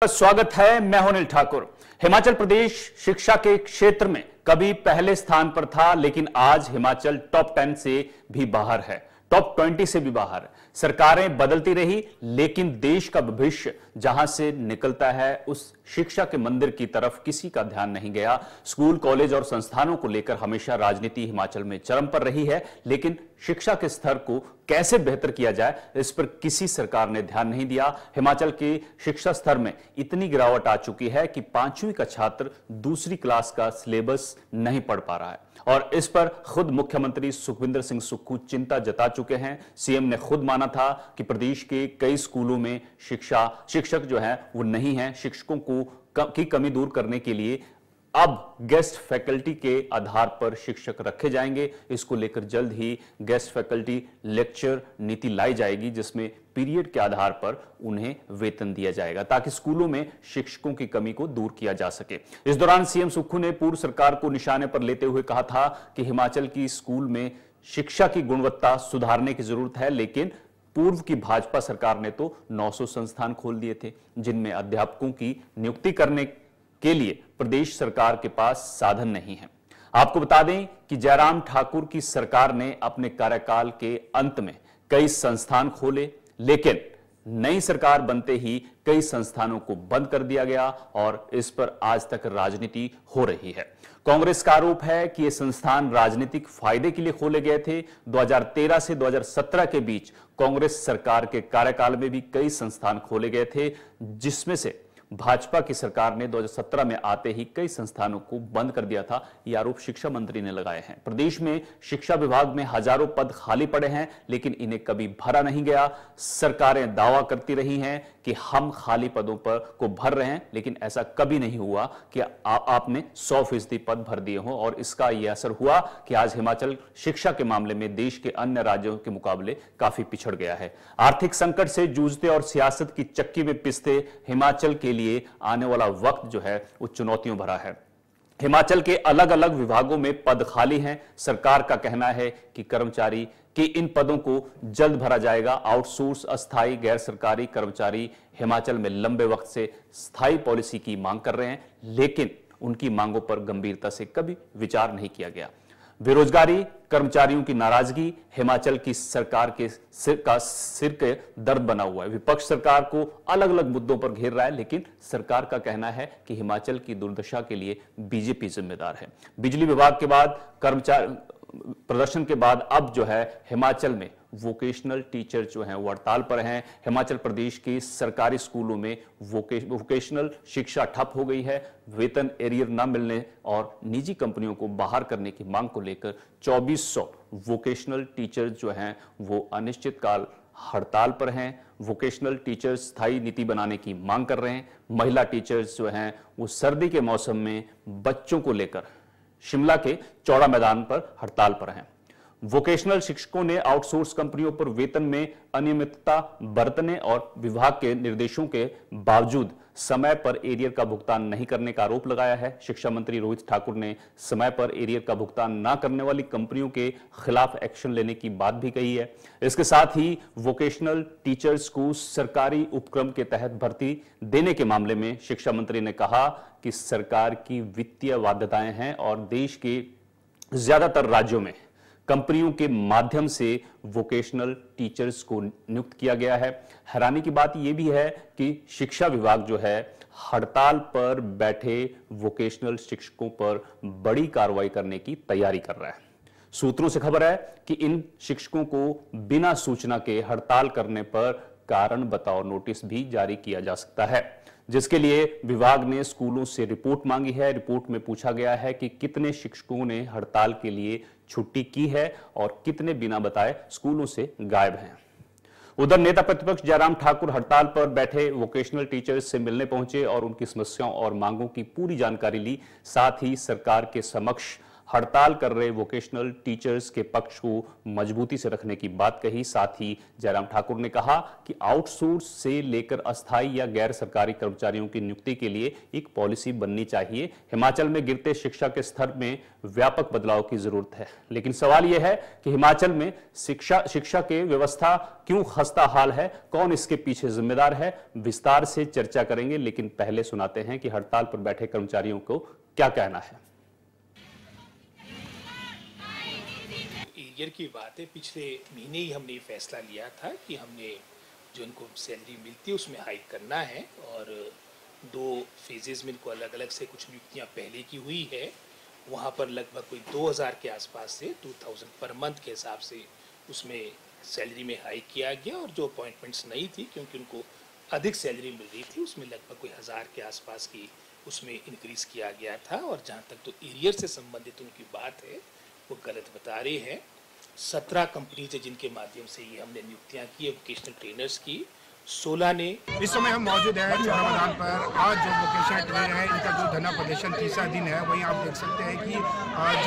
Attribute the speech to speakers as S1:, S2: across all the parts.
S1: स्वागत है। मैं हूं अनिल ठाकुर। हिमाचल प्रदेश शिक्षा के क्षेत्र में कभी पहले स्थान पर था, लेकिन आज हिमाचल टॉप 10 से भी बाहर है, टॉप 20 से भी बाहर। सरकारें बदलती रही, लेकिन देश का भविष्य जहां से निकलता है उस शिक्षा के मंदिर की तरफ किसी का ध्यान नहीं गया। स्कूल, कॉलेज और संस्थानों को लेकर हमेशा राजनीति हिमाचल में चरम पर रही है, लेकिन शिक्षा के स्तर को कैसे बेहतर किया जाए इस पर किसी सरकार ने ध्यान नहीं दिया। हिमाचल के शिक्षा स्तर में इतनी गिरावट आ चुकी है कि 5वीं का छात्र दूसरी क्लास का सिलेबस नहीं पढ़ पा रहा है, और इस पर खुद मुख्यमंत्री सुखविंदर सिंह सुक्खू चिंता जता चुके हैं। सीएम ने खुद माना था कि प्रदेश के कई स्कूलों में शिक्षक जो है वो नहीं है। शिक्षकों की कमी दूर करने के लिए अब गेस्ट फैकल्टी के आधार पर शिक्षक रखे जाएंगे। इसको लेकर जल्द ही गेस्ट फैकल्टी लेक्चर नीति लाई जाएगी, जिसमें पीरियड के आधार पर उन्हें वेतन दिया जाएगा, ताकि स्कूलों में शिक्षकों की कमी को दूर किया जा सके। इस दौरान सीएम सुक्खू ने पूर्व सरकार को निशाने पर लेते हुए कहा था कि हिमाचल की स्कूल में शिक्षा की गुणवत्ता सुधारने की जरूरत है, लेकिन पूर्व की भाजपा सरकार ने तो 900 संस्थान खोल दिए थे, जिनमें अध्यापकों की नियुक्ति करने के लिए प्रदेश सरकार के पास साधन नहीं है। आपको बता दें कि जयराम ठाकुर की सरकार ने अपने कार्यकाल के अंत में कई संस्थान खोले, लेकिन नई सरकार बनते ही कई संस्थानों को बंद कर दिया गया, और इस पर आज तक राजनीति हो रही है। कांग्रेस का आरोप है कि ये संस्थान राजनीतिक फायदे के लिए खोले गए थे। 2013 से 2017 के बीच कांग्रेस सरकार के कार्यकाल में भी कई संस्थान खोले गए थे, जिसमें से भाजपा की सरकार ने 2017 में आते ही कई संस्थानों को बंद कर दिया था। ये आरोप शिक्षा मंत्री ने लगाए हैं। प्रदेश में शिक्षा विभाग में हजारों पद खाली पड़े हैं, लेकिन इन्हें कभी भरा नहीं गया। सरकारें दावा करती रही हैं कि हम खाली पदों को भर रहे हैं, लेकिन ऐसा कभी नहीं हुआ कि आपने 100% पद भर दिए हों, और इसका यह असर हुआ कि आज हिमाचल शिक्षा के मामले में देश के अन्य राज्यों के मुकाबले काफी पिछड़ गया है। आर्थिक संकट से जूझते और सियासत की चक्की में पिसते हिमाचल के लिए आने वाला वक्त जो है वो चुनौतियों भरा है। हिमाचल के अलग अलग विभागों में पद खाली हैं। सरकार का कहना है कि इन पदों को जल्द भरा जाएगा। आउटसोर्स, अस्थायी, गैर सरकारी कर्मचारी हिमाचल में लंबे वक्त से स्थायी पॉलिसी की मांग कर रहे हैं, लेकिन उनकी मांगों पर गंभीरता से कभी विचार नहीं किया गया। बेरोजगारी, कर्मचारियों की नाराजगी हिमाचल की सरकार के सिर के दर्द बना हुआ है। विपक्ष सरकार को अलग अलग मुद्दों पर घेर रहा है, लेकिन सरकार का कहना है कि हिमाचल की दुर्दशा के लिए बीजेपी जिम्मेदार है। बिजली विभाग के बाद प्रदर्शन के बाद अब जो है हिमाचल में वोकेशनल टीचर जो हैं वो हड़ताल पर हैं। हिमाचल प्रदेश के सरकारी स्कूलों में वोकेशनल शिक्षा ठप हो गई है। वेतन एरियर न मिलने और निजी कंपनियों को बाहर करने की मांग को लेकर 2400 वोकेशनल टीचर जो हैं वो अनिश्चितकाल हड़ताल पर हैं। वोकेशनल टीचर्स स्थायी नीति बनाने की मांग कर रहे हैं। महिला टीचर्स जो हैं वो सर्दी के मौसम में बच्चों को लेकर शिमला के चौड़ा मैदान पर हड़ताल पर हैं। वोकेशनल शिक्षकों ने आउटसोर्स कंपनियों पर वेतन में अनियमितता बरतने और विभाग के निर्देशों के बावजूद समय पर एरियर का भुगतान नहीं करने का आरोप लगाया है। शिक्षा मंत्री रोहित ठाकुर ने समय पर एरियर का भुगतान न करने वाली कंपनियों के खिलाफ एक्शन लेने की बात भी कही है। इसके साथ ही वोकेशनल टीचर्स को सरकारी उपक्रम के तहत भर्ती देने के मामले में शिक्षा मंत्री ने कहा कि सरकार की वित्तीय बाध्यताएं हैं और देश के ज्यादातर राज्यों में कंपनियों के माध्यम से वोकेशनल टीचर्स को नियुक्त किया गया है। हैरानी की बात यह भी है कि शिक्षा विभाग जो है हड़ताल पर बैठे वोकेशनल शिक्षकों पर बड़ी कार्रवाई करने की तैयारी कर रहा है। सूत्रों से खबर है कि इन शिक्षकों को बिना सूचना के हड़ताल करने पर कारण बताओ नोटिस भी जारी किया जा सकता है, जिसके लिए विभाग ने स्कूलों से रिपोर्ट मांगी है। रिपोर्ट में पूछा गया है कि कितने शिक्षकों ने हड़ताल के लिए छुट्टी की है और कितने बिना बताए स्कूलों से गायब हैं। उधर नेता प्रतिपक्ष जयराम ठाकुर हड़ताल पर बैठे वोकेशनल टीचर्स से मिलने पहुंचे और उनकी समस्याओं और मांगों की पूरी जानकारी ली। साथ ही सरकार के समक्ष हड़ताल कर रहे वोकेशनल टीचर्स के पक्ष को मजबूती से रखने की बात कही। साथ ही जयराम ठाकुर ने कहा कि आउटसोर्स से लेकर अस्थायी या गैर सरकारी कर्मचारियों की नियुक्ति के लिए एक पॉलिसी बननी चाहिए। हिमाचल में गिरते शिक्षा के स्तर में व्यापक बदलाव की जरूरत है, लेकिन सवाल यह है कि हिमाचल में शिक्षा के व्यवस्था क्यों खस्ता हाल है, कौन इसके पीछे जिम्मेदार है, विस्तार से चर्चा करेंगे। लेकिन पहले सुनाते हैं कि हड़ताल पर बैठे कर्मचारियों को क्या कहना है।
S2: ईयर की बात है, पिछले महीने ही हमने फैसला लिया था कि हमने जो इनको सैलरी मिलती है उसमें हाइक करना है, और 2 फेजेस में इनको अलग अलग से कुछ नियुक्तियां पहले की हुई है। वहाँ पर लगभग कोई 2000 के आसपास से 2000 पर मंथ के हिसाब से उसमें सैलरी में हाइक किया गया, और जो अपॉइंटमेंट्स नहीं थी क्योंकि उनको अधिक सैलरी मिल रही थी उसमें लगभग कोई 1000 के आसपास की उसमें इंक्रीज़ किया गया था। और जहाँ तक तो एरियर से संबंधित उनकी बात है वो गलत बता रहे हैं। 17 कंपनीज है जिनके माध्यम से ये हमने नियुक्तियाँ की है वोकेशनल ट्रेनर्स की। 16 ने
S3: इस समय हम मौजूद हैं चौरा मैदान पर। आज जो वोकेशनल ट्रेनर है इनका जो धरना प्रदर्शन तीसरा दिन है, वहीं आप देख सकते हैं कि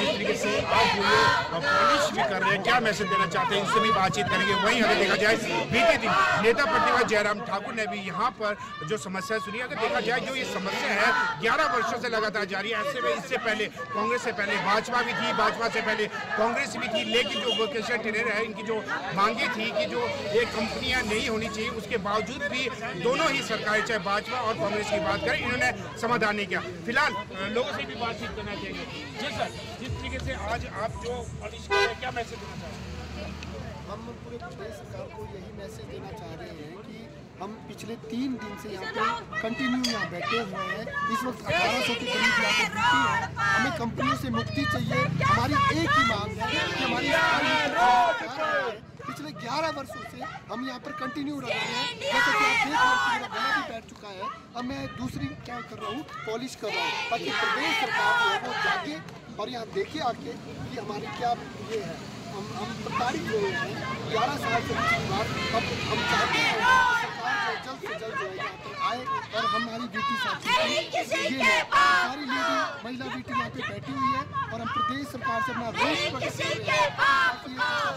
S3: जिस तरीके से आज जो ये पॉलिश भी कर रहे हैं, क्या मैसेज देना चाहते हैं, इससे भी बातचीत करेंगे। वहीं अगर देखा जाए बीते दिन नेता प्रतिपक्ष जयराम ठाकुर ने भी यहाँ पर जो समस्या सुनी। अगर देखा जाए जो ये समस्या है 11 वर्षों से लगातार जारी है। ऐसे में इससे पहले कांग्रेस से पहले भाजपा भी थी, भाजपा से पहले कांग्रेस भी थी, लेकिन जो वोकेशनल ट्रेनर है इनकी जो मांगे थी कि जो ये कंपनियां नहीं होनी चाहिए, उसके बावजूद भी दोनों ही सरकारें चाहे भाजपा और कांग्रेस की बात करें इन्होंने समाधान नहीं किया। फिलहाल लोगों से भी बातचीत करना चाहिए। जी सर, जिस तरीके से आज आप जो पॉलिश कर रहे हैं, क्या मैसेज देना चाहते हैं?
S4: हम पूरे प्रदेश सरकार को यही मैसेज देना चाह रहे हैं कि हम पिछले 3 दिन से यहाँ पे कंटिन्यू यहाँ बैठे हुए हैं। इस वक्त 1800 के करीब यहाँ पे ड्यूटी है। हमें कंपनियों से मुक्ति चाहिए। हमारी एक ही मांग है कि हमारी पिछले 11 वर्षों से हम यहाँ पर कंटिन्यू रह रहे हैं। जैसे कि आप देख रहे हैं मेरा गला भी बैठ चुका है। अब मैं दूसरी क्या कर रहा हूँ, पॉलिश कर रहा हूँ, ताकि प्रदेश सरकार जो है वो जागे और यहाँ देखिए आके कि हमारी क्या ये है। हम प्रताड़ित हुए हैं 11 साल से बाद। अब हम चाहते हैं सरकार जो जल्द से जल्द जो है यहाँ पर आए और हमारी बेटी साथी ये है। सारी लेडी महिला बेटी यहाँ पे बैठी हुई है और हम प्रदेश सरकार से अपना रोष प्रकट कर रहे हैं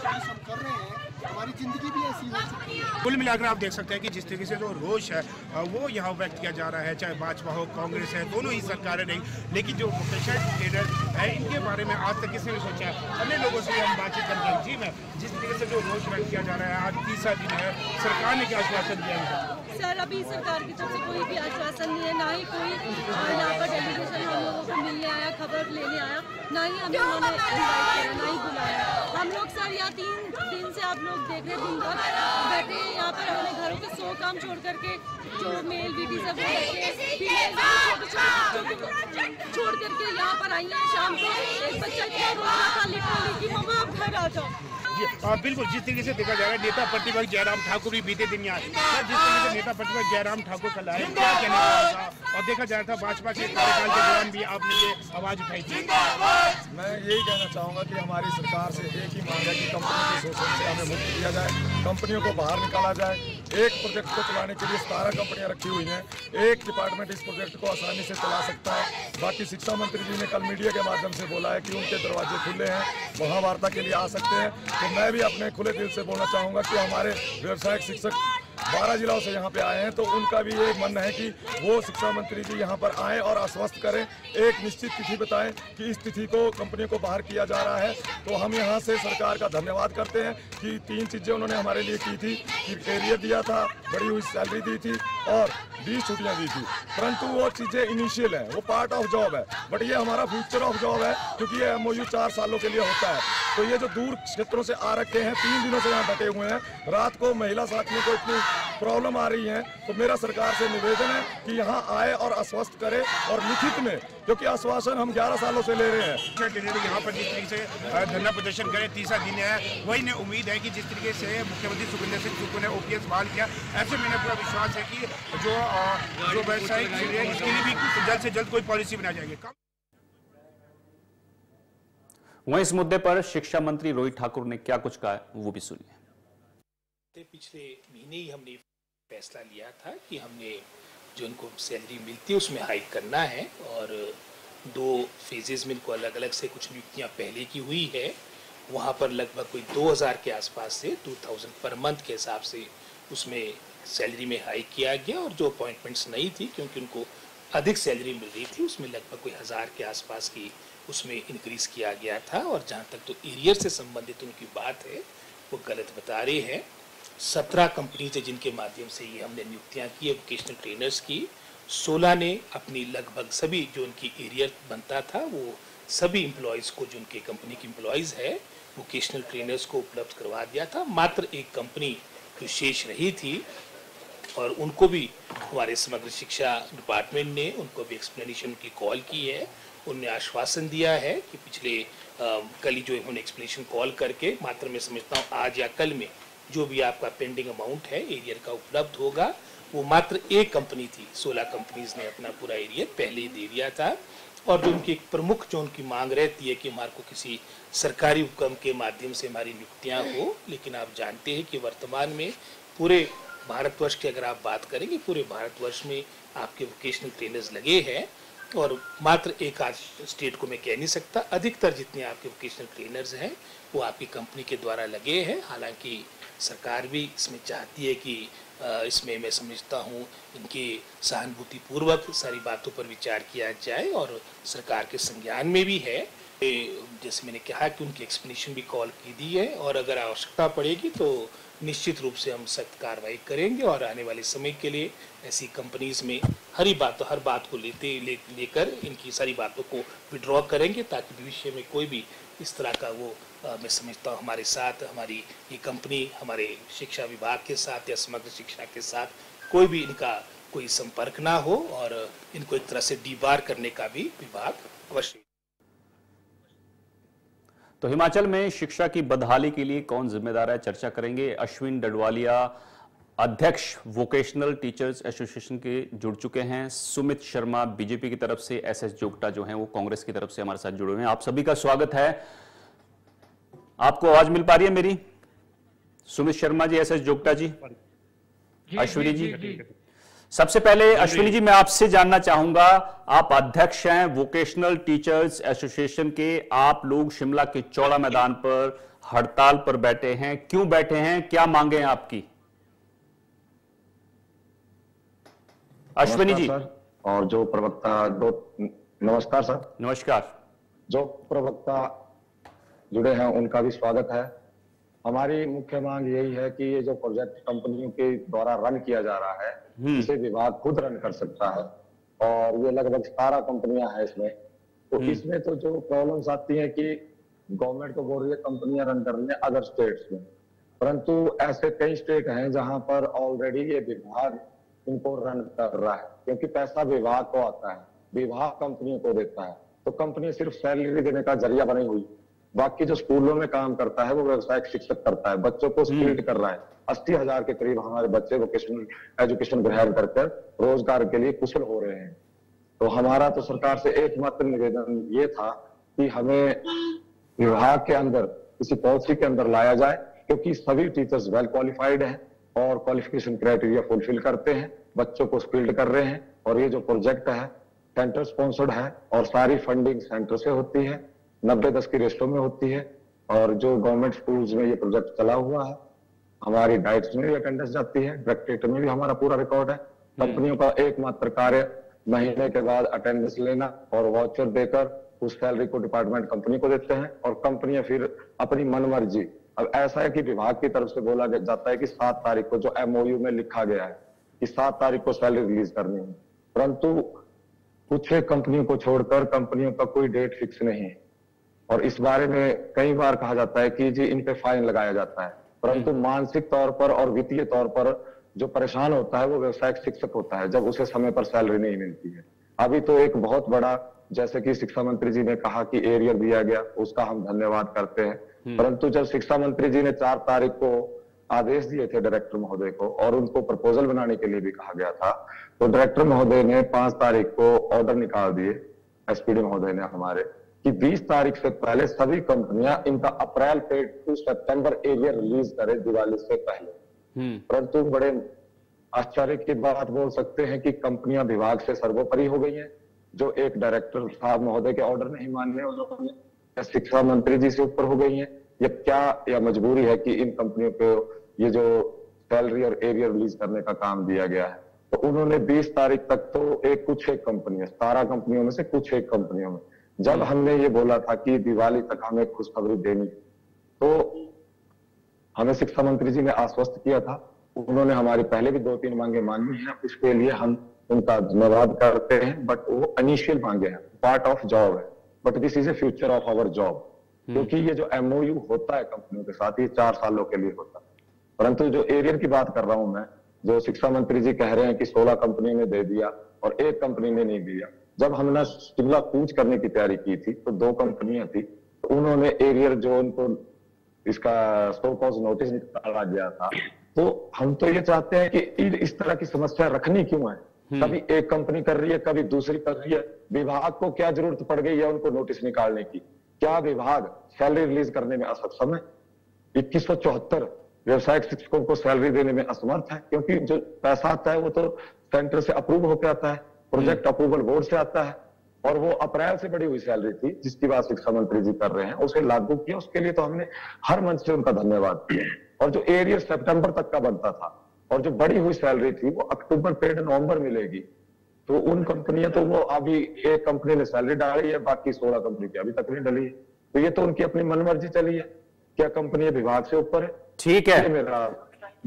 S4: ताकि हम कर रहे हैं। हमारी जिंदगी भी ऐसी हो चुकी है।
S3: कुल मिलाकर आप देख सकते हैं कि जिस तरीके से जो रोष है वो यहाँ व्यक्त किया जा रहा है, चाहे भाजपा हो कांग्रेस है, दोनों ही सरकारें नहीं, लेकिन जो वोकेशनल ट्रेनर है इनके बारे में आज तक किसी ने सोचा है। अन्य लोगों से हम बातचीत करते हैं। जी मैम, जिस तरीके से जो रोष व्यक्त किया जा रहा है, आज तीसरा दिन है, सरकार ने क्या आश्वासन दिया है?
S5: सर, अभी सरकार की तरफ से कोई भी आश्वासन नहीं है, ना ही कोई यहाँ पर डेलीगेशन हम लोगों को मिलने आया, खबर लेने आया, ना ही हमें उन्होंने इनवाइट किया, ना ही बुलाया। हम लोग सर यहाँ 3 दिन से आप लोग देख रहे दिन भर बैठे यहाँ पर। हमने घरों के 100 काम छोड़ करके जो मेल बेटी सब छोड़ करके यहाँ पर आई है। शाम को एक बच्चा इतना रो रहा था लिटरली कि मम्मा आप घर आ जाओ।
S3: जी बिल्कुल, जिस तरीके से देखा जा रहा है नेता प्रतिपक्ष जयराम ठाकुर भी बीते दिन यहाँ जिस तरीके से नेता प्रतिपक्ष जयराम ठाकुर कल आए, क्या कहने वाला था? और देखा जा रहा था भाजपा के कार्यकाल के दौरान भी आपने ये आवाज उठाई थी।
S6: मैं यही कहना चाहूँगा कि हमारी सरकार से एक ही मांग है कि कंपनी के शोषण से हमें मुक्त किया जाए, कंपनियों को बाहर निकाला जाए। एक प्रोजेक्ट को चलाने के लिए 17 कंपनियां रखी हुई हैं, एक डिपार्टमेंट इस प्रोजेक्ट को आसानी से चला सकता है। बाकी शिक्षा मंत्री जी ने कल मीडिया के माध्यम से बोला है कि उनके दरवाजे खुले हैं, वहाँ वार्ता के लिए आ सकते हैं। तो मैं भी अपने खुले दिल से बोलना चाहूँगा कि हमारे व्यावसायिक शिक्षक 12 जिलों से यहाँ पे आए हैं, तो उनका भी ये मन है कि वो शिक्षा मंत्री जी यहाँ पर आएँ और आश्वस्त करें, एक निश्चित तिथि बताएं कि इस तिथि को कंपनियों को बाहर किया जा रहा है। तो हम यहाँ से सरकार का धन्यवाद करते हैं कि 3 चीज़ें उन्होंने हमारे लिए की थी कि कैरियर दिया था, बढ़ी हुई सैलरी दी थी और 20 छुट्टियाँ दी थी। परंतु वो चीज़ें इनिशियल है, वो पार्ट ऑफ जॉब है, बट ये हमारा फ्यूचर ऑफ जॉब है, क्योंकि ये MOU 4 सालों के लिए होता है। तो ये जो दूर क्षेत्रों से आ रखे हैं, 3 दिनों से यहाँ बैठे हुए हैं, रात को महिला साथियों को इतनी प्रॉब्लम आ रही है, तो मेरा सरकार से निवेदन है कि यहाँ आए और आश्वस्त करे और लिखित में, क्योंकि आश्वासन हम 11 सालों से ले रहे हैं।
S3: यहाँ पर जिस तरीके से धरना प्रदर्शन करे, तीसरा दिन है, वही ने उम्मीद है कि जिस तरीके से मुख्यमंत्री सुखविंदर सिंह सुक्खू ने OPS बहाल किया, ऐसे मैंने पूरा विश्वास है कि जो व्यावसायिक है इसके लिए भी जल्द से जल्द कोई पॉलिसी बनाई जाएगी।
S1: वहीं इस मुद्दे पर शिक्षा मंत्री रोहित ठाकुर ने क्या कुछ कहा, वो भी सुनिए।
S2: पिछले महीने ही हमने फैसला लिया था कि हमने जो इनको सैलरी मिलती है उसमें हाइक करना है, और 2 फेजेज में इनको अलग अलग से कुछ नियुक्तियाँ पहले की हुई है। वहाँ पर लगभग कोई 2000 के आसपास से 2000 पर मंथ के हिसाब से उसमें सैलरी में हाइक किया गया, और जो अपॉइंटमेंट्स नहीं थी क्योंकि उनको अधिक सैलरी मिल रही थी उसमें लगभग कोई 1000 के आसपास की उसमें इंक्रीज किया गया था। और जहाँ तक तो एरियर से संबंधित उनकी बात है वो गलत बता रहे हैं। 17 कंपनीज है जिनके माध्यम से ये हमने नियुक्तियाँ की है वोकेशनल ट्रेनर्स की। 16 ने अपनी लगभग सभी जो उनकी एरियर बनता था वो सभी एम्प्लॉयज़ को, जो उनके कंपनी की एम्प्लॉयज़ है, वोकेशनल ट्रेनर्स को उपलब्ध करवा दिया था। मात्र एक कंपनी जो शेष रही थी और उनको भी हमारे समग्र शिक्षा डिपार्टमेंट ने उनको भी एक्सप्लेनेशन की कॉल की है। उन्होंने आश्वासन दिया है कि पिछले कल ही जो उन्होंने एक्सप्लेनेशन कॉल करके मात्र मैं समझता हूँ आज या कल में जो भी आपका पेंडिंग अमाउंट है एरियर का उपलब्ध होगा। वो मात्र एक कंपनी थी, 16 कंपनीज ने अपना पूरा एरियर पहले ही दे दिया था। और जो उनकी एक प्रमुख जो उनकी मांग रहती है कि हमारे को किसी सरकारी उपक्रम के माध्यम से हमारी नियुक्तियाँ हो, लेकिन आप जानते हैं कि वर्तमान में पूरे भारतवर्ष की अगर आप बात करेंगे पूरे भारतवर्ष में आपके वोकेशनल ट्रेनर्स लगे हैं, और मात्र एक आध स्टेट को मैं कह नहीं सकता, अधिकतर जितने आपके वोकेशनल ट्रेनर्स हैं वो आपकी कंपनी के द्वारा लगे हैं। हालांकि सरकार भी इसमें चाहती है कि इसमें मैं समझता हूँ इनके सहानुभूतिपूर्वक सारी बातों पर विचार किया जाए, और सरकार के संज्ञान में भी है। जैसे मैंने कहा कि उनकी एक्सप्लेनेशन भी कॉल की दी है, और अगर आवश्यकता पड़ेगी तो निश्चित रूप से हम सख्त कार्रवाई करेंगे और आने वाले समय के लिए ऐसी कंपनीज में हर बात को लेकर इनकी सारी बातों को विड्रॉ करेंगे, ताकि भविष्य में कोई भी इस तरह का वो मैं समझता हूँ हमारे साथ, हमारी ये कंपनी हमारे शिक्षा विभाग के साथ या समग्र शिक्षा के साथ कोई भी इनका कोई संपर्क ना हो, और इनको एक तरह से डीबार करने का भी विभाग अवश्य।
S1: तो हिमाचल में शिक्षा की बदहाली के लिए कौन जिम्मेदार है, चर्चा करेंगे। अश्विन डडवालिया अध्यक्ष वोकेशनल टीचर्स एसोसिएशन के जुड़ चुके हैं। सुमित शर्मा बीजेपी की तरफ से, एसएस जोगटा जो हैं वो कांग्रेस की तरफ से हमारे साथ जुड़े हुए हैं। आप सभी का स्वागत है। आपको आवाज मिल पा रही है मेरी? सुमित शर्मा जी, एसएस जोगटा जी, अश्विनी जी। सबसे पहले अश्विनी जी मैं आपसे जानना चाहूंगा, आप अध्यक्ष हैं वोकेशनल टीचर्स एसोसिएशन के, आप लोग शिमला के चौड़ा मैदान पर हड़ताल पर बैठे हैं, क्यों बैठे हैं, क्या मांगे हैं आपकी? अश्विनी जी।
S6: और जो प्रवक्ता नमस्कार सर।
S1: नमस्कार।
S6: जो प्रवक्ता जुड़े हैं उनका भी स्वागत है। हमारी मुख्य मांग यही है कि ये जो प्रोजेक्ट कंपनियों के द्वारा रन किया जा रहा है इसे विभाग खुद रन कर सकता है, और ये लगभग 17 कंपनियां हैं इसमें। तो इसमें तो जो प्रॉब्लम्स आती है कि गवर्नमेंट तो बोल रही है कंपनियां रन कर रही है अदर स्टेट्स में, परंतु ऐसे कई स्टेट हैं जहां पर ऑलरेडी ये विभाग इनको रन कर रहा है, क्योंकि पैसा विभाग को आता है, विभाग कंपनियों को देता है। तो कंपनी सिर्फ सैलरी देने का जरिया बनी हुई, बाकी जो स्कूलों में काम करता है वो व्यवसायिक शिक्षक करता है, बच्चों को स्किल्ड कर रहा है। 80,000 के करीब हमारे बच्चे वोकेशनल एजुकेशन ग्रहण कर रोजगार के लिए कुशल हो रहे हैं। तो हमारा तो सरकार से एकमात्र निवेदन ये था कि हमें विभाग के अंदर किसी पॉलिसी के अंदर लाया जाए, क्योंकि सभी टीचर्स वेल क्वालिफाइड हैं और क्वालिफिकेशन क्राइटेरिया फुलफिल करते हैं, बच्चों को स्किल्ड कर रहे हैं। और ये जो प्रोजेक्ट है सेंटर स्पॉन्सर्ड है और सारी फंडिंग सेंटर से होती है, 90-10 की रेशो में होती है। और जो गवर्नमेंट स्कूल्स में ये प्रोजेक्ट चला हुआ है, हमारी डाइट्स में भी अटेंडेंस जाती है, डायरेक्टरेट में भी हमारा पूरा रिकॉर्ड है। कंपनियों का एकमात्र कार्य महीने के बाद अटेंडेंस लेना और वाउचर देकर उस सैलरी को डिपार्टमेंट कंपनी को देते हैं, और कंपनियां फिर अपनी मनमर्जी। अब ऐसा है कि विभाग की तरफ से बोला जाता है कि 7 तारीख को, जो एमओयू में लिखा गया है कि 7 तारीख को सैलरी रिलीज करनी है, परंतु कुछ कंपनियों को छोड़कर कंपनियों का कोई डेट फिक्स नहीं है। और इस बारे में कई बार कहा जाता है कि जी इन पे फाइन लगाया जाता है, परंतु मानसिक तौर पर और वित्तीय तौर पर जो परेशान होता है वो व्यवसायिक शिक्षक होता है जब उसे समय पर सैलरी नहीं मिलती है। अभी तो एक बहुत बड़ा, जैसे कि शिक्षा मंत्री जी ने कहा कि एरियर दिया गया, उसका हम धन्यवाद करते हैं, परंतु जब शिक्षा मंत्री जी ने 4 तारीख को आदेश दिए थे डायरेक्टर महोदय को और उनको प्रपोजल बनाने के लिए भी कहा गया था, तो डायरेक्टर महोदय ने 5 तारीख को ऑर्डर निकाल दिए, एसपीडी महोदय ने हमारे, कि 20 तारीख से पहले सभी कंपनियां इनका अप्रैल से टू सितंबर एरियर रिलीज करें दिवाली से पहले। परंतु बड़े आश्चर्य की बात बोल सकते हैं कि कंपनियां विभाग से सर्वोपरि हो गई हैं। जो एक डायरेक्टर साहब महोदय के ऑर्डर नहीं मानने उन्होंने, या शिक्षा मंत्री जी से ऊपर हो गई है, या क्या या मजबूरी है कि इन कंपनियों को ये जो सैलरी और एरियर रिलीज करने का काम दिया गया है। तो उन्होंने 20 तारीख तक तो कुछ एक कंपनियों, 17 कंपनियों में से कुछ एक कंपनियों में, जब हमने ये बोला था कि दिवाली तक हमें खुशखबरी देनी, तो हमें शिक्षा मंत्री जी ने आश्वस्त किया था। उन्होंने हमारी पहले भी 2-3 मांगे मानी है, उसके लिए हम उनका धन्यवाद करते हैं। बट वो इनिशियल मांगे हैं, पार्ट ऑफ जॉब है, but this is a future of our job. क्योंकि ये जो MOU होता है कंपनियों के साथ, ये 4 सालों के लिए होता है। परंतु जो एरियर की बात कर रहा हूं मैं, जो शिक्षा मंत्री जी कह रहे हैं कि 16 कंपनी ने दे दिया और एक कंपनी ने नहीं दिया। जब हमने शिमला कूच करने की तैयारी की थी तो 2 कंपनियां थी, तो उन्होंने एरियर जो उनको इसका शो कॉज नोटिस निकाला गया था। तो हम तो ये चाहते हैं कि इस तरह की समस्या रखनी क्यों है? कभी एक कंपनी कर रही है, कभी दूसरी कर रही है। विभाग को क्या जरूरत पड़ गई है उनको नोटिस निकालने की? क्या विभाग सैलरी रिलीज करने में असक्षम है? 2174 व्यवसायिक शिक्षकों को सैलरी देने में असमर्थ है, क्योंकि जो पैसा आता है वो तो सेंटर से अप्रूव होकर आता है, प्रोजेक्ट अप्रूवल बोर्ड से आता है, और वो अप्रैल से बढ़ी हुई सैलरी थी जिसकी बात शिक्षा मंत्री जी कर रहे हैं, उसे लागू किया। उसके लिए तो हमने हर मंच से उनका धन्यवाद किया। और जो एरियर सितंबर तक का बनता था और जो बढ़ी हुई सैलरी थी वो अक्टूबर पेड नवंबर मिलेगी, तो उन कंपनियां तो वो अभी एक कंपनी ने सैलरी डाली है, बाकी 16 कंपनी की अभी तक नहीं डली है। तो ये तो उनकी अपनी मनमर्जी चली है। क्या कंपनी विभाग से ऊपर है?
S1: ठीक है,
S6: मेरा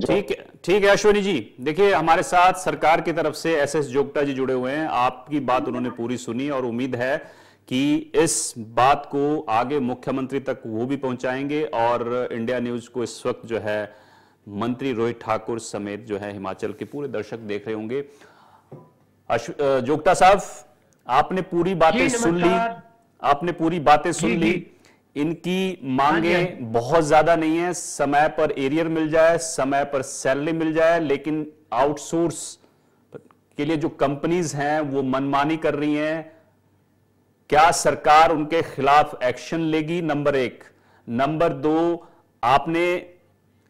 S1: ठीक है अश्विनी जी। देखिए, हमारे साथ सरकार की तरफ से SS जोगटा जी जुड़े हुए हैं। आपकी बात उन्होंने पूरी सुनी और उम्मीद है कि इस बात को आगे मुख्यमंत्री तक वो भी पहुंचाएंगे। और इंडिया न्यूज को इस वक्त जो है मंत्री रोहित ठाकुर समेत जो है हिमाचल के पूरे दर्शक देख रहे होंगे। जोगटा साहब, आपने पूरी बातें सुन ली, आपने पूरी बातें सुन ली। इनकी मांगे बहुत ज्यादा नहीं है, समय पर एरियर मिल जाए, समय पर सैलरी मिल जाए, लेकिन आउटसोर्स के लिए जो कंपनीज हैं वो मनमानी कर रही हैं। क्या सरकार उनके खिलाफ एक्शन लेगी? नंबर 1। नंबर 2, आपने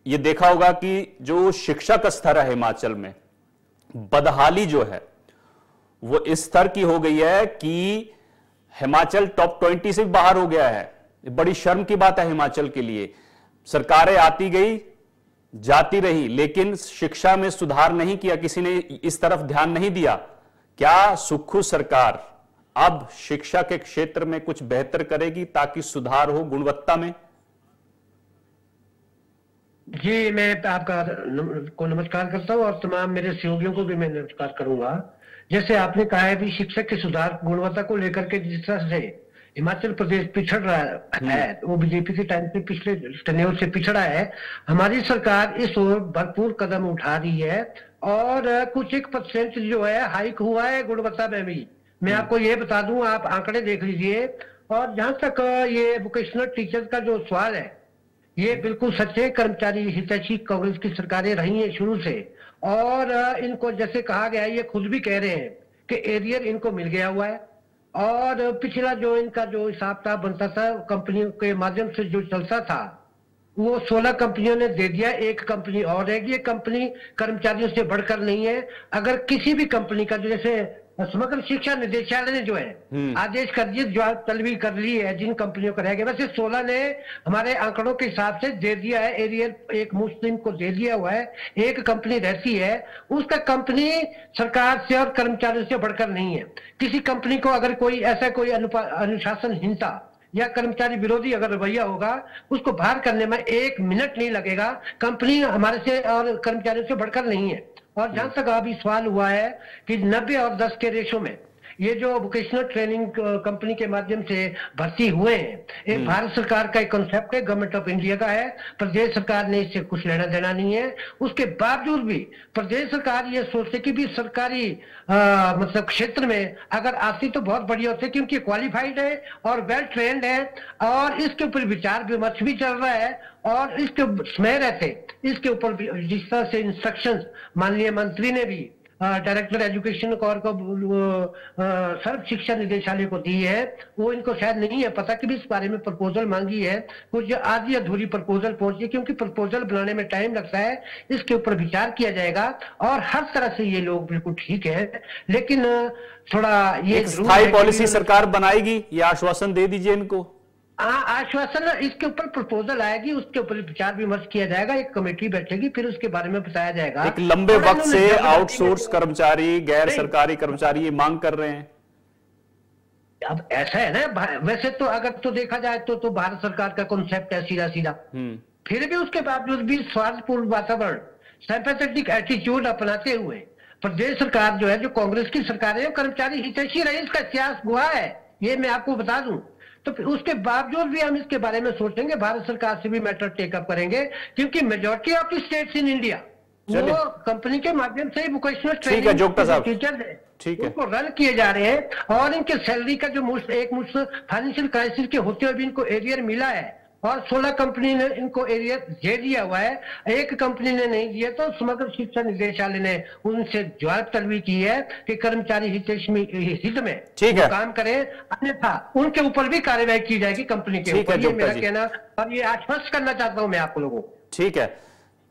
S1: ये देखा होगा कि जो शिक्षा का स्तर है हिमाचल में, बदहाली जो है वो इस स्तर की हो गई है कि हिमाचल टॉप 20 से बाहर हो गया है। बड़ी शर्म की बात है हिमाचल के लिए। सरकारें आती गई जाती रही, लेकिन शिक्षा में सुधार नहीं किया, किसी ने इस तरफ ध्यान नहीं दिया। क्या सुक्खू सरकार अब शिक्षा के क्षेत्र में कुछ बेहतर करेगी ताकि सुधार हो गुणवत्ता में?
S7: जी, मैं आपका को नमस्कार करता हूं और तमाम मेरे सहयोगियों को भी मैं नमस्कार करूंगा। जैसे आपने कहा है भी शिक्षा के सुधार गुणवत्ता को लेकर के जिस तरह से हिमाचल प्रदेश पिछड़ रहा है, वो बीजेपी के टाइम से पिछले टेन्योर से पिछड़ा है। हमारी सरकार इस ओर भरपूर कदम उठा रही है और कुछ 1% जो है हाइक हुआ है गुणवत्ता में भी। मैं आपको ये बता दूं, आप आंकड़े देख लीजिए। और जहां तक ये वोकेशनल टीचर का जो सवाल है, ये बिल्कुल सच्चे कर्मचारी हितैषी कांग्रेस की सरकारें रही हैं शुरू से, और इनको जैसे कहा गया है, ये खुद भी कह रहे हैं कि एरियर इनको मिल गया हुआ है। और पिछला जो इनका जो हिसाब किताब बनता था कंपनियों के माध्यम से जो चलता था, वो 16 कंपनियों ने दे दिया, एक कंपनी और रहेगी। ये कंपनी कर्मचारियों से बढ़कर नहीं है। अगर किसी भी कंपनी का, जैसे समग्र शिक्षा निदेशालय ने जो है आदेश कर दिए, जो तलबी कर ली है जिन कंपनियों को रह गया, वैसे 16 ने हमारे आंकड़ों के हिसाब से दे दिया है। एरियर एक मुस्लिम को दे दिया हुआ है। एक कंपनी रहती है, उसका कंपनी सरकार से और कर्मचारियों से बढ़कर नहीं है। किसी कंपनी को अगर कोई ऐसा कोई अनुशासनहीनता या कर्मचारी विरोधी अगर रवैया होगा, उसको बाहर करने में 1 मिनट नहीं लगेगा। कंपनी हमारे से और कर्मचारियों से बढ़कर नहीं है। और जहां तक अभी सवाल हुआ है कि 90 और 10 के रेशो में ये जो वोकेशनल ट्रेनिंग कंपनी के माध्यम से भर्ती हुए हैं, एक भारत सरकार का एक कॉन्सेप्ट है, गवर्नमेंट ऑफ इंडिया का है। प्रदेश सरकार ने इससे कुछ लेना देना नहीं है। उसके बावजूद भी प्रदेश सरकार ये सोचते कि भी सरकारी मतलब क्षेत्र में अगर आती तो बहुत बढ़िया होती, क्योंकि क्वालिफाइड है और वेल ट्रेंड है, और इसके ऊपर विचार विमर्श भी चल रहा है और इसके समय रहते इसके ऊपर जिस तरह से इंस्ट्रक्शंस माननीय मंत्री ने भी डायरेक्टर एजुकेशन और को सर्व शिक्षा निदेशालय को दी है, वो इनको शायद नहीं है पता कि भी इस बारे में प्रपोजल मांगी है। कुछ आधी अधूरी प्रपोजल पहुंची, क्योंकि प्रपोजल बनाने में टाइम लगता है, इसके ऊपर विचार किया जाएगा और हर तरह से ये लोग बिल्कुल ठीक है। लेकिन थोड़ा ये
S1: स्थायी पॉलिसी सरकार बनाएगी, ये आश्वासन दे दीजिए इनको।
S7: आश्वासन, इसके ऊपर प्रपोजल आएगी, उसके ऊपर विचार विमर्श किया जाएगा, एक कमेटी बैठेगी, फिर उसके बारे में बताया जाएगा।
S1: एक लंबे वक्त से आउटसोर्स कर्मचारी, गैर सरकारी कर्मचारी ये मांग कर रहे हैं।
S7: अब ऐसा है ना, वैसे तो अगर तो देखा जाए तो भारत सरकार का कॉन्सेप्ट है सीधा सीधा, फिर भी उसके बावजूद भी स्वार्थपूर्ण वातावरण, सिंपैथेटिक एटीट्यूड अपनाते हुए प्रदेश सरकार जो है, जो कांग्रेस की सरकार है, कर्मचारी हितैषी रही, इसका इतिहास गवाह है, ये मैं आपको बता दूं। तो उसके बावजूद भी हम इसके बारे में सोचेंगे, भारत सरकार से भी मैटर टेकअप करेंगे, क्योंकि majority of the states in India वो कंपनी के माध्यम से वोकेशनल ट्रेनिंग टीचर है, उनको रन किए जा रहे हैं, और इनके सैलरी का जो एक मुश्त फाइनेंशियल क्राइसिस के होते हुए भी इनको एरियर मिला है, और 16 कंपनी ने इनको एरियर दे दिया हुआ है, एक कंपनी ने नहीं दिया। तो समग्र शिक्षा निदेशालय ने उनसे जवाब तलबी की है कि कर्मचारी हित में काम करें, अन्यथा उनके ऊपर भी कार्रवाई की जाएगी कंपनी के ऊपर, ये मेरा कहना, और ये आश्वस्त करना चाहता हूं मैं आप लोगों को।
S1: ठीक है,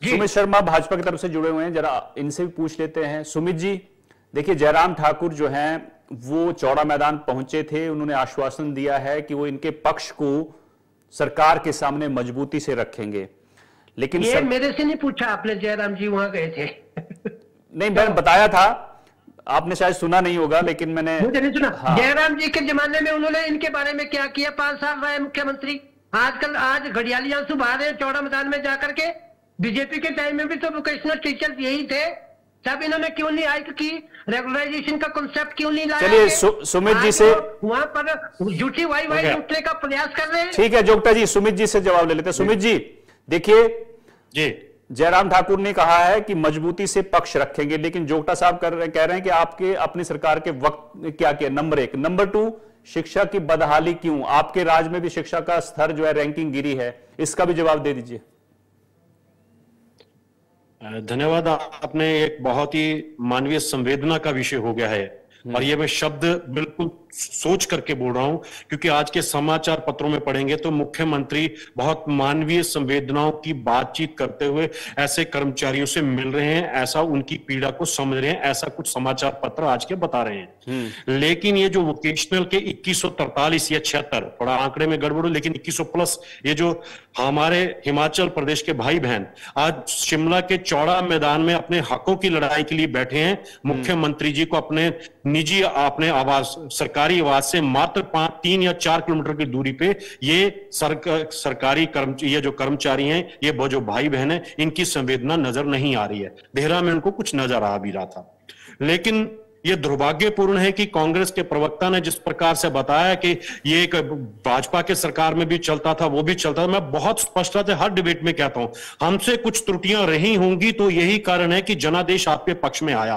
S1: सुमित शर्मा भाजपा की तरफ से जुड़े हुए हैं, जरा इनसे भी पूछ लेते हैं। सुमित जी, देखिए जयराम ठाकुर जो हैं वो चौड़ा मैदान पहुंचे थे, उन्होंने आश्वासन दिया है कि वो इनके पक्ष को सरकार के सामने मजबूती से रखेंगे, लेकिन
S7: ये मेरे से नहीं पूछा आपने, जयराम जी वहां गए थे।
S1: नहीं, मैंने बताया था, आपने शायद सुना नहीं होगा, लेकिन मैंने
S7: मुझे नहीं सुना। हाँ। जयराम जी के जमाने में उन्होंने इनके बारे में क्या किया, 5 साल रहे मुख्यमंत्री, आज घड़ियाली आंसू बहा रहे हैं चौड़ा मैदान में जाकर के। बीजेपी के टाइम में भी तो वोकेशनल टीचर्स यही थे, तब इन्होंने क्यों नहीं हाइक की, रेगुलराइजेशन का कॉन्सेप्ट क्यों नहीं लाया?
S1: चलिए सुमित जी से
S7: वहां पर झूठी वाई लूटने का प्रयास कर रहे हैं।
S1: ठीक है जोगटा जी, सुमित जी से जवाब ले लेते हैं। सुमित जी देखिए जी, जयराम ठाकुर ने कहा है कि मजबूती से पक्ष रखेंगे, लेकिन जोगटा साहब कह रहे हैं कि आपके अपनी सरकार के वक्त क्या किया, नंबर 1। नंबर 2, शिक्षा की बदहाली क्यों, आपके राज में भी शिक्षा का स्तर जो है रैंकिंग गिरी है, इसका भी जवाब दे दीजिए।
S8: धन्यवाद। आपने एक बहुत ही मानवीय संवेदना का विषय हो गया है, और ये मैं शब्द बिल्कुल सोच करके बोल रहा हूं, क्योंकि आज के समाचार पत्रों में पढ़ेंगे तो मुख्यमंत्री बहुत मानवीय संवेदनाओं की बातचीत करते हुए ऐसे कर्मचारियों से मिल रहे हैं, ऐसा उनकी पीड़ा को समझ रहे हैं, ऐसा कुछ समाचार पत्र आज के बता रहे हैं। लेकिन ये जो वोकेशनल के 2143 या 76, थोड़ा आंकड़े में गड़बड़, लेकिन 2100 प्लस, ये जो हमारे हिमाचल प्रदेश के भाई बहन आज शिमला के चौड़ा मैदान में अपने हकों की लड़ाई के लिए बैठे हैं, मुख्यमंत्री जी को अपने निजी, अपने आवास, सरकारी आवास से मात्र 3 या 4 किलोमीटर की दूरी पे ये सरकारी ये जो कर्मचारी हैं, ये वो जो भाई बहन है, इनकी संवेदना नजर नहीं आ रही है। देहरा में उनको कुछ नजर आ भी रहा था, लेकिन ये दुर्भाग्यपूर्ण है कि कांग्रेस के प्रवक्ता ने जिस प्रकार से बताया कि ये एक भाजपा के सरकार में भी चलता था, वो भी चलता था। मैं बहुत स्पष्टता से हर डिबेट में कहता हूं, हमसे कुछ त्रुटियां रही होंगी तो यही कारण है कि जनादेश आपके पक्ष में आया।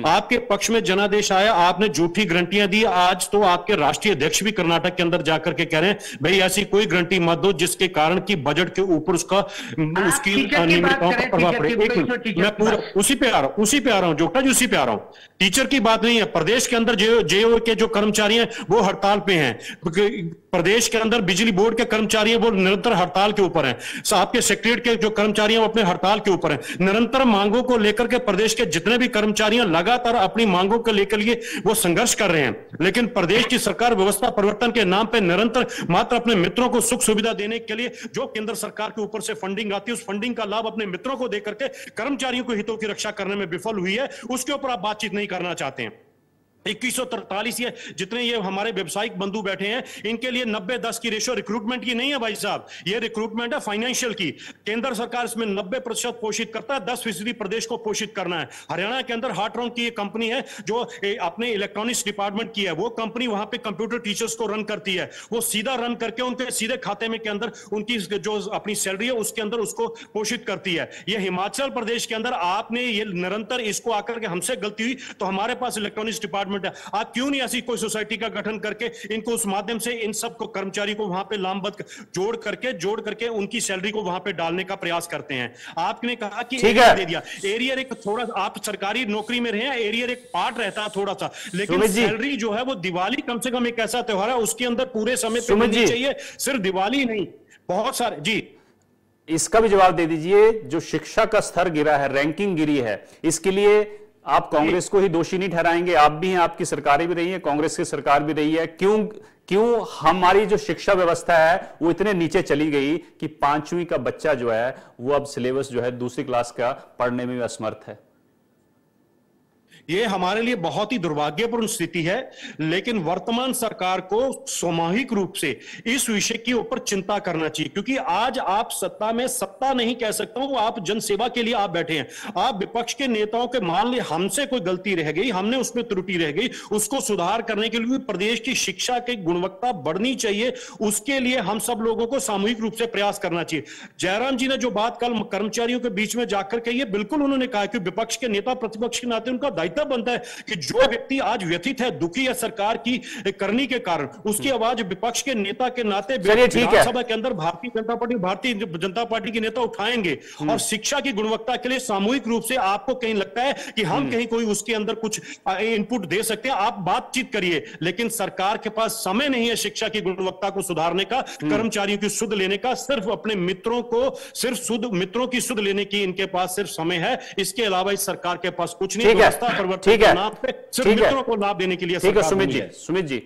S8: आपके पक्ष में जनादेश आया, आपने झूठी गारंटियां दी। आज तो आपके राष्ट्रीय अध्यक्ष भी कर्नाटक के अंदर जाकर के कह रहे हैं भाई ऐसी कोई गारंटी मत दो जिसके कारण की बजट के ऊपर उसकी नियमितताओं का प्रभाव पड़े। एक मिनट, मैं पूरा उसी पे आ रहा हूं जोगटा जी, उसी पे आ रहा हूं। टीचर की बात नहीं है, प्रदेश के अंदर जेओ के जो कर्मचारी हैं वो हड़ताल पे हैं, प्रदेश के अंदर बिजली बोर्ड के कर्मचारी हैं वो निरंतर हड़ताल के ऊपर हैं, आपके सेक्रेटरीट के जो कर्मचारी हैं वो अपने हड़ताल के ऊपर हैं। निरंतर मांगों को लेकर के प्रदेश के जितने भी कर्मचारी हैं लगातार अपनी मांगों को लेकर वो संघर्ष कर रहे हैं, लेकिन प्रदेश की सरकार व्यवस्था परिवर्तन के नाम पर निरंतर मात्र अपने मित्रों को सुख सुविधा देने के लिए जो केंद्र सरकार के ऊपर से फंडिंग आती है, उस फंडिंग का लाभ अपने मित्रों को देकर के कर्मचारियों को हितों की रक्षा करने में विफल हुई है, उसके ऊपर आप बातचीत नहीं करना चाहते हैं। 2143 ये जितने ये हमारे व्यवसायिक बंधु बैठे हैं, इनके लिए 90-10 की रेशियो रिक्रूटमेंट की नहीं है भाई साहब, ये रिक्रूटमेंट है फाइनेंशियल की। केंद्र सरकार इसमें 90% पोषित करता है, 10% प्रदेश को पोषित करना है। हरियाणा के अंदर हार्ट्रॉन्ग की एक कंपनी है जो अपने इलेक्ट्रॉनिक्स डिपार्टमेंट की है, वो कंपनी वहां पे कंप्यूटर टीचर्स को रन करती है, वो सीधा रन करके उनके सीधे खाते में के अंदर उनकी जो अपनी सैलरी है उसके अंदर उसको पोषित करती है। ये हिमाचल प्रदेश के अंदर आपने ये निरंतर इसको आकर के हमसे गलती हुई तो हमारे पास इलेक्ट्रॉनिक्स डिपार्टमेंट डिपार्टमेंट है, आप क्यों नहीं ऐसी कोई सोसाइटी का गठन करके इनको उस माध्यम से इन सबको कर्मचारी को वहां पे लामबद्ध जोड़ करके उनकी सैलरी को वहां पे डालने का प्रयास करते हैं। आपने कहा कि एरियर दे दिया, एरियर एक थोड़ा, आप सरकारी नौकरी में रहे, एरियर एक पार्ट रहता है थोड़ा सा, लेकिन सैलरी जो है वो दिवाली कम से कम एक ऐसा त्योहार है उसके अंदर पूरे समय पे मिलनी चाहिए, सिर्फ दिवाली नहीं, बहुत सारे। जी,
S1: इसका भी जवाब दे दीजिए। जो शिक्षा का स्तर गिरा है, रैंकिंग गिरी है, इसके लिए आप कांग्रेस को ही दोषी नहीं ठहराएंगे? आप भी हैं, आपकी सरकारें भी रही है, कांग्रेस की सरकार भी रही है, क्यों हमारी जो शिक्षा व्यवस्था है वो इतने नीचे चली गई कि 5वीं का बच्चा जो है वो अब सिलेबस जो है दूसरी क्लास का पढ़ने में असमर्थ है?
S8: ये हमारे लिए बहुत ही दुर्भाग्यपूर्ण स्थिति है, लेकिन वर्तमान सरकार को सामूहिक रूप से इस विषय के ऊपर चिंता करना चाहिए, क्योंकि आज आप सत्ता में, सत्ता नहीं कह सकता हूं, आप जनसेवा के लिए आप बैठे हैं। आप विपक्ष के नेताओं के, मान ली हमसे कोई गलती रह गई, हमने उसमें त्रुटि रह गई, उसको सुधार करने के लिए प्रदेश की शिक्षा की गुणवत्ता बढ़नी चाहिए, उसके लिए हम सब लोगों को सामूहिक रूप से प्रयास करना चाहिए। जयराम जी ने जो बात कल कर्मचारियों के बीच में जाकर कही है, बिल्कुल उन्होंने कहा कि विपक्ष के नेता, प्रतिपक्ष के नाते उनका दायित्व बनता है कि जो व्यक्ति आज व्यथित है, दुखी है सरकार की करनी के कारण, उसकी आवाज विपक्ष के नेता के नाते विधानसभा के अंदर भारतीय जनता पार्टी के नेता उठाएंगे, और शिक्षा की गुणवत्ता के लिए सामूहिक रूप से आपको कहीं लगता है कि हम कहीं कोई उसके अंदर कुछ इनपुट दे सकते हैं, आप बातचीत करिए, लेकिन सरकार के पास समय नहीं है शिक्षा की गुणवत्ता को सुधारने का, कर्मचारियों की सुध लेने का, सिर्फ अपने मित्रों को, सिर्फ मित्रों की सुध लेने की इनके पास सिर्फ समय है, इसके अलावा इस सरकार के पास कुछ नहीं।
S1: ठीक है,
S8: सिर्फ मित्रों को लाभ देने के लिए।
S1: ठीक है सुमित जी,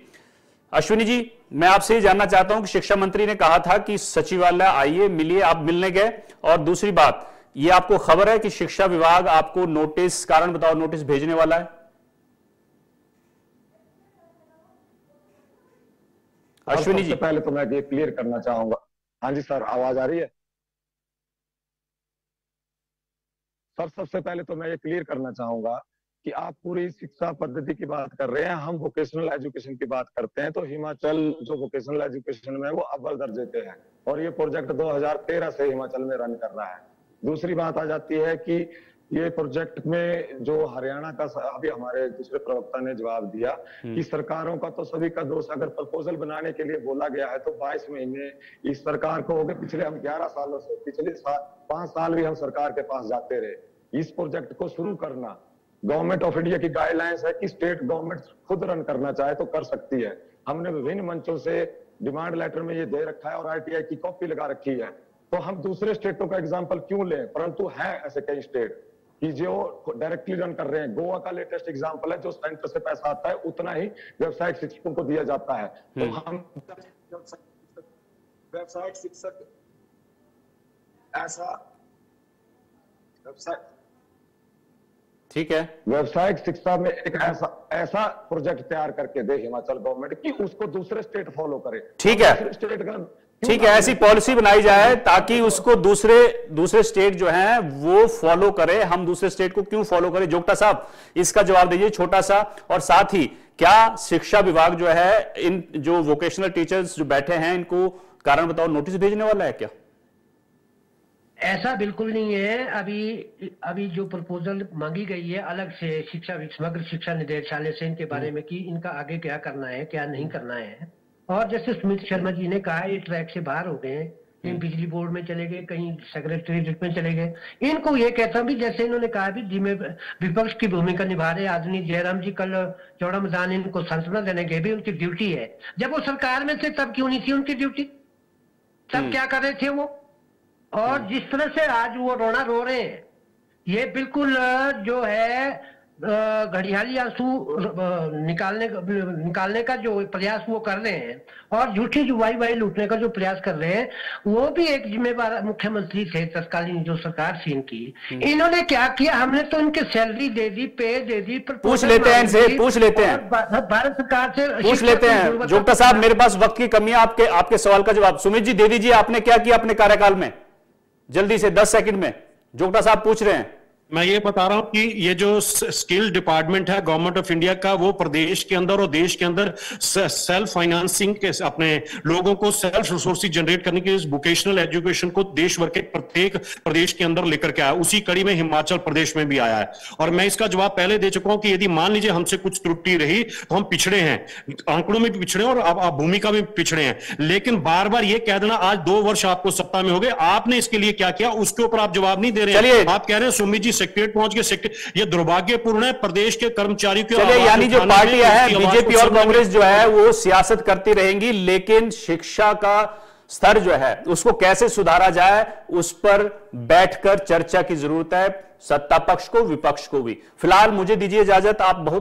S1: अश्विनी जी, मैं आपसे ये जानना चाहता हूं कि शिक्षा मंत्री ने कहा था कि सचिवालय आइए, मिलिए, आप मिलने गए, और दूसरी बात, ये आपको खबर है कि शिक्षा विभाग आपको नोटिस, कारण बताओ नोटिस भेजने वाला है? अश्विनी जी,
S6: पहले तो मैं ये क्लियर करना चाहूंगा। हाँ जी सर, आवाज आ रही है सर? सबसे पहले तो मैं ये क्लियर करना चाहूंगा कि आप पूरी शिक्षा पद्धति की बात कर रहे हैं, हम वोकेशनल एजुकेशन की बात करते हैं, तो हिमाचल जो वोकेशनल एजुकेशन में वो अव्वल दर्जे पे है, और ये प्रोजेक्ट 2013 से हिमाचल में रन कर रहा है। दूसरी बात आ जाती है कि ये प्रोजेक्ट में जो हरियाणा का, अभी हमारे दूसरे प्रवक्ता ने जवाब दिया कि सरकारों का तो सभी का दोष, अगर प्रपोजल बनाने के लिए बोला गया है तो 22 महीने इस सरकार को हो गए, पिछले हम 11 सालों से, पिछले 5 साल भी हम सरकार के पास जाते रहे। इस प्रोजेक्ट को शुरू करना, गवर्नमेंट ऑफ इंडिया की गाइडलाइंस है कि स्टेट गवर्नमेंट खुद रन करना चाहे तो कर सकती है। हमने विभिन्न मंचों से डिमांड लेटर में ये दे रखा है और आरटीआई की कॉपी लगा रखी है, तो हम दूसरे स्टेटों का एग्जांपल क्यों लें? परंतु है ऐसे कई स्टेट कि जो डायरेक्टली रन कर रहे हैं। गोवा का लेटेस्ट एग्जांपल है, जो सेंटर से पैसा आता है उतना ही व्यावसायिक शिक्षकों को दिया जाता है। तो हम व्यावसायिक शिक्षक ऐसा
S1: ठीक है,
S6: व्यावसायिक शिक्षा में एक ऐसा प्रोजेक्ट तैयार करके दे हिमाचल गवर्नमेंट कि उसको दूसरे स्टेट फॉलो करे।
S1: ठीक है,
S6: स्टेट का
S1: ठीक है, ऐसी पॉलिसी बनाई जाए ताकि उसको दूसरे स्टेट जो हैं वो फॉलो करे। हम दूसरे स्टेट को क्यों फॉलो करें? जोगटा साहब, इसका जवाब दीजिए छोटा सा। और साथ ही, क्या शिक्षा विभाग जो है इन जो वोकेशनल टीचर्स जो बैठे हैं इनको कारण बताओ नोटिस भेजने वाला है क्या?
S7: ऐसा बिल्कुल नहीं है। अभी जो प्रपोजल मांगी गई है अलग से समग्र शिक्षा निदेशालय से, इनके बारे में कि इनका आगे क्या करना है, क्या नहीं करना है। और जैसे सुमित शर्मा जी ने कहा, ये ट्रैक से बाहर हो गए, कहीं बिजली बोर्ड में चले गए, कहीं सेक्रेटरीट में चले गए। इनको ये कहता हूँ भी, जैसे इन्होंने कहा भी जिम्मे विपक्ष की भूमिका निभा रहे आदमी जयराम जी, कल चौड़ा मैदान इनको सांत्वना देने के भी उनकी ड्यूटी है। जब वो सरकार में थे तब क्यों नहीं थी उनकी ड्यूटी? तब क्या कर रहे थे वो? और जिस तरह से आज वो रोना रो रहे हैं, ये बिल्कुल जो है घड़ियाली आंसू निकालने का जो प्रयास वो कर रहे हैं, और झूठी जुवाई लूटने का जो प्रयास कर रहे हैं। वो भी एक जिम्मेवार मुख्यमंत्री थे तत्कालीन जो सरकार थी इनकी। इन्होंने क्या किया? हमने तो इनके सैलरी दे दी, पे दे दी,
S1: पूछ लेते हैं इनसे, पूछ लेते हैं
S7: भारत सरकार से,
S1: पूछ लेते हैं। जोगटा साहब, मेरे पास वक्त की कमी है, आपके सवाल का जवाब सुमित जी दे दीजिए। आपने क्या किया अपने कार्यकाल में? जल्दी से 10 सेकंड में। जोगटा साहब पूछ रहे हैं।
S8: मैं ये बता रहा हूं कि ये जो स्किल डिपार्टमेंट है गवर्नमेंट ऑफ इंडिया का, वो प्रदेश के अंदर और देश के अंदर सेल्फ फाइनेंसिंग के अपने लोगों को सेल्फ रिसोर्सेज जनरेट करने के वोकेशनल एजुकेशन को देश भर के प्रत्येक प्रदेश के अंदर लेकर के आया। उसी कड़ी में हिमाचल प्रदेश में भी आया है। और मैं इसका जवाब पहले दे चुका हूं कि यदि मान लीजिए हमसे कुछ त्रुटि रही तो हम पिछड़े हैं, आंकड़ों में भी पिछड़े और अब भूमिका में पिछड़े हैं, लेकिन बार बार ये कह देना आज 2 वर्ष आपको सत्ता में हो गए, आपने इसके लिए क्या किया, उसके ऊपर आप जवाब नहीं दे रहे हैं। आप कह रहे हैं सुमित जी सेक्रेटरीट पहुंच गए, ये दुर्भाग्यपूर्ण है। प्रदेश के कर्मचारियों के
S1: यानी जो पार्टियां हैं बीजेपी और कांग्रेस जो है वो सियासत करती रहेंगी, लेकिन शिक्षा का स्तर जो है उसको कैसे सुधारा जाए उस पर बैठकर चर्चा की जरूरत है, सत्ता पक्ष को विपक्ष को भी। फिलहाल मुझे दीजिए इजाजत, आप बहुत